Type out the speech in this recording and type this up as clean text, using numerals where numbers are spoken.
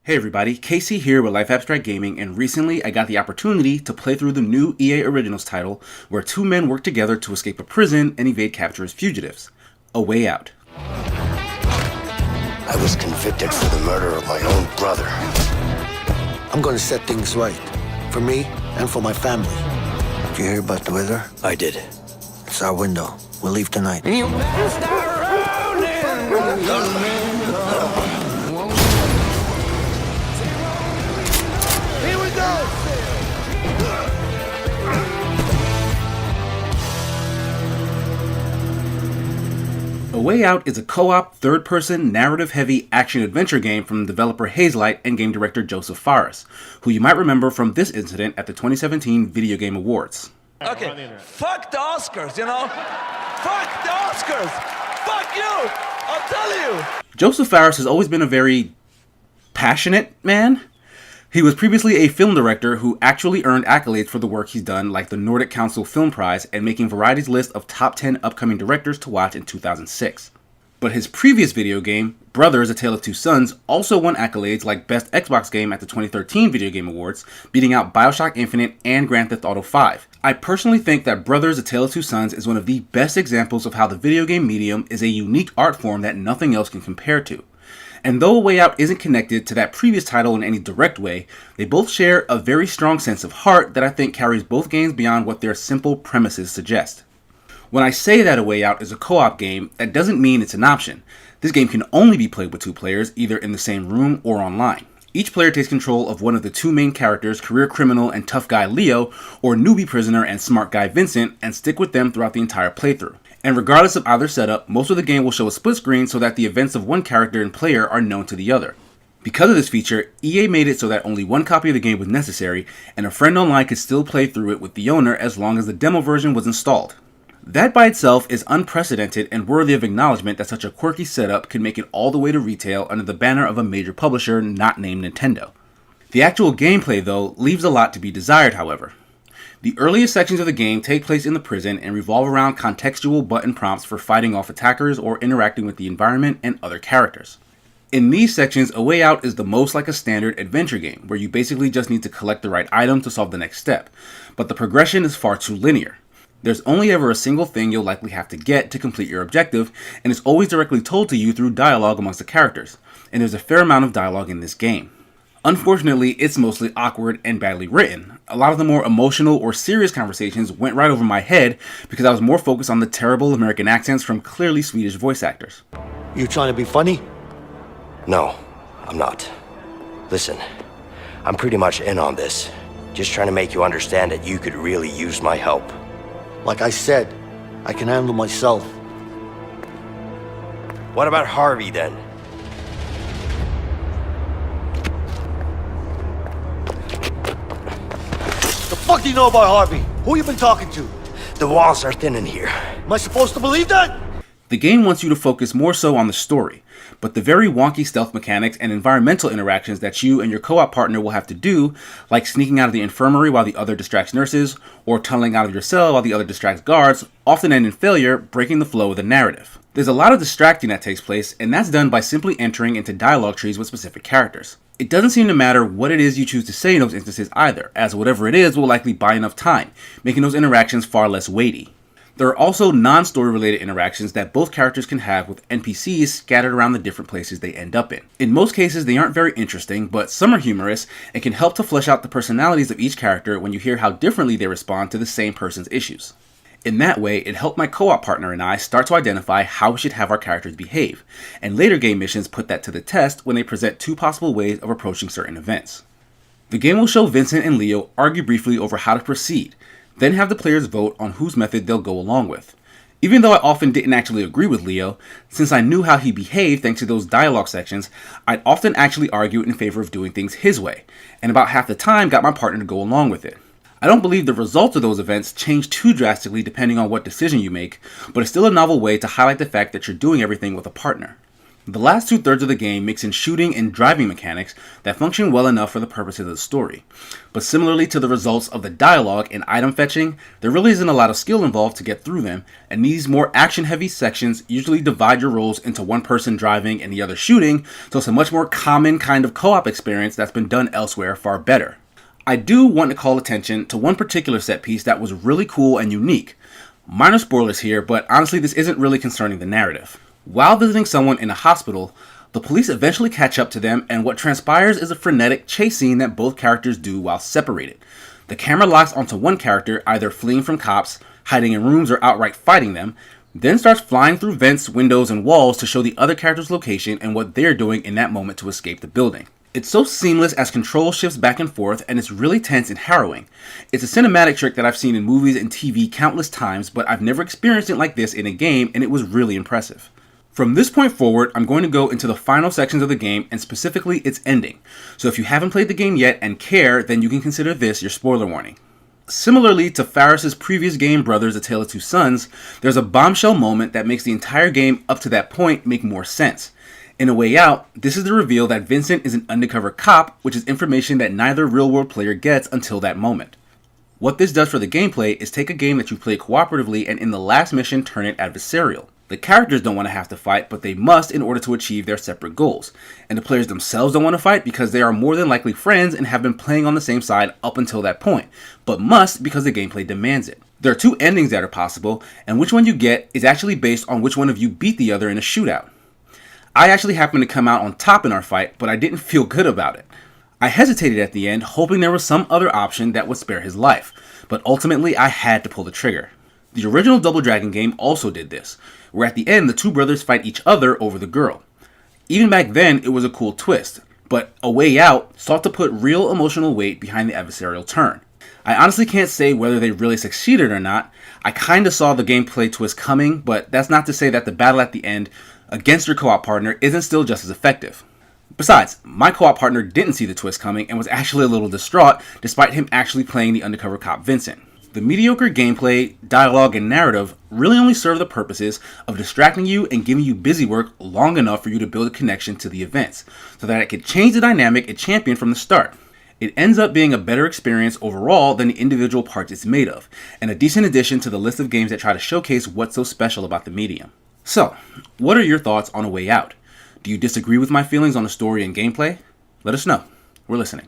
Hey everybody, Casey here with Life Abstract Gaming, and recently I got the opportunity to play through the new EA Originals title where two men work together to escape a prison and evade capture as fugitives. A Way Out. I was convicted for the murder of my own brother. I'm gonna set things right, for me and for my family. Did you hear about the weather? I did. It's our window. We'll leave tonight. You better start rolling. Here we go! A Way Out is a co-op, third-person, narrative-heavy action-adventure game from developer Hazelight and game director Joseph Fares, who you might remember from this incident at the 2017 Video Game Awards. Okay, fuck the Oscars, you know? Fuck the Oscars! Fuck you! I'll tell you! Joseph Fares has always been a very passionate man. He was previously a film director who actually earned accolades for the work he's done, like the Nordic Council Film Prize and making Variety's list of top 10 upcoming directors to watch in 2006. But his previous video game, Brothers: A Tale of Two Sons, also won accolades like Best Xbox Game at the 2013 Video Game Awards, beating out BioShock Infinite and Grand Theft Auto V. I personally think that Brothers: A Tale of Two Sons is one of the best examples of how the video game medium is a unique art form that nothing else can compare to. And though A Way Out isn't connected to that previous title in any direct way, they both share a very strong sense of heart that I think carries both games beyond what their simple premises suggest. When I say that A Way Out is a co-op game, that doesn't mean it's an option. This game can only be played with two players, either in the same room or online. Each player takes control of one of the two main characters, career criminal and tough guy Leo, or newbie prisoner and smart guy Vincent, and stick with them throughout the entire playthrough. And regardless of either setup, most of the game will show a split screen so that the events of one character and player are known to the other. Because of this feature, EA made it so that only one copy of the game was necessary, and a friend online could still play through it with the owner as long as the demo version was installed. That by itself is unprecedented and worthy of acknowledgement that such a quirky setup could make it all the way to retail under the banner of a major publisher not named Nintendo. The actual gameplay, though, leaves a lot to be desired, however. The earliest sections of the game take place in the prison and revolve around contextual button prompts for fighting off attackers or interacting with the environment and other characters. In these sections, A Way Out is the most like a standard adventure game, where you basically just need to collect the right item to solve the next step, but the progression is far too linear. There's only ever a single thing you'll likely have to get to complete your objective, and it's always directly told to you through dialogue amongst the characters, and there's a fair amount of dialogue in this game. Unfortunately, it's mostly awkward and badly written. A lot of the more emotional or serious conversations went right over my head because I was more focused on the terrible American accents from clearly Swedish voice actors. You trying to be funny? No, I'm not. Listen, I'm pretty much in on this. Just trying to make you understand that you could really use my help. Like I said, I can handle myself. What about Harvey then? The fuck do you know about Harvey? Who you been talking to? The walls are thin in here. Am I supposed to believe that? The game wants you to focus more so on the story, but the very wonky stealth mechanics and environmental interactions that you and your co-op partner will have to do, like sneaking out of the infirmary while the other distracts nurses, or tunneling out of your cell while the other distracts guards, often end in failure, breaking the flow of the narrative. There's a lot of distracting that takes place, and that's done by simply entering into dialogue trees with specific characters. It doesn't seem to matter what it is you choose to say in those instances either, as whatever it is will likely buy enough time, making those interactions far less weighty. There are also non-story related interactions that both characters can have with NPCs scattered around the different places they end up in. In most cases, they aren't very interesting, but some are humorous and can help to flesh out the personalities of each character when you hear how differently they respond to the same person's issues. In that way, it helped my co-op partner and I start to identify how we should have our characters behave, and later game missions put that to the test when they present two possible ways of approaching certain events. The game will show Vincent and Leo argue briefly over how to proceed, then have the players vote on whose method they'll go along with. Even though I often didn't actually agree with Leo, since I knew how he behaved thanks to those dialogue sections, I'd often actually argue in favor of doing things his way, and about half the time got my partner to go along with it. I don't believe the results of those events change too drastically depending on what decision you make, but it's still a novel way to highlight the fact that you're doing everything with a partner. The last 2/3 of the game mix in shooting and driving mechanics that function well enough for the purposes of the story. But similarly to the results of the dialogue and item fetching, there really isn't a lot of skill involved to get through them, and these more action-heavy sections usually divide your roles into one person driving and the other shooting, so it's a much more common kind of co-op experience that's been done elsewhere far better. I do want to call attention to one particular set piece that was really cool and unique. Minor spoilers here, but honestly this isn't really concerning the narrative. While visiting someone in a hospital, the police eventually catch up to them, and what transpires is a frenetic chase scene that both characters do while separated. The camera locks onto one character, either fleeing from cops, hiding in rooms, or outright fighting them, then starts flying through vents, windows, and walls to show the other character's location and what they're doing in that moment to escape the building. It's so seamless as control shifts back and forth, and it's really tense and harrowing. It's a cinematic trick that I've seen in movies and TV countless times, but I've never experienced it like this in a game, and it was really impressive. From this point forward, I'm going to go into the final sections of the game, and specifically its ending. So if you haven't played the game yet and care, then you can consider this your spoiler warning. Similarly to Faris' previous game Brothers: A Tale of Two Sons, there's a bombshell moment that makes the entire game up to that point make more sense. In A Way Out, this is the reveal that Vincent is an undercover cop, which is information that neither real-world player gets until that moment. What this does for the gameplay is take a game that you play cooperatively and in the last mission turn it adversarial. The characters don't want to have to fight, but they must in order to achieve their separate goals. And the players themselves don't want to fight because they are more than likely friends and have been playing on the same side up until that point, but must because the gameplay demands it. There are two endings that are possible, and which one you get is actually based on which one of you beat the other in a shootout. I actually happened to come out on top in our fight, but I didn't feel good about it. I hesitated at the end, hoping there was some other option that would spare his life, but ultimately I had to pull the trigger. The original Double Dragon game also did this, where at the end the two brothers fight each other over the girl. Even back then it was a cool twist, but A Way Out sought to put real emotional weight behind the adversarial turn. I honestly can't say whether they really succeeded or not. I kinda saw the gameplay twist coming, but that's not to say that the battle at the end against your co-op partner isn't still just as effective. Besides, my co-op partner didn't see the twist coming and was actually a little distraught despite him actually playing the undercover cop Vincent. The mediocre gameplay, dialogue, and narrative really only serve the purposes of distracting you and giving you busy work long enough for you to build a connection to the events, so that it could change the dynamic it championed from the start. It ends up being a better experience overall than the individual parts it's made of, and a decent addition to the list of games that try to showcase what's so special about the medium. So, what are your thoughts on A Way Out? Do you disagree with my feelings on the story and gameplay? Let us know. We're listening.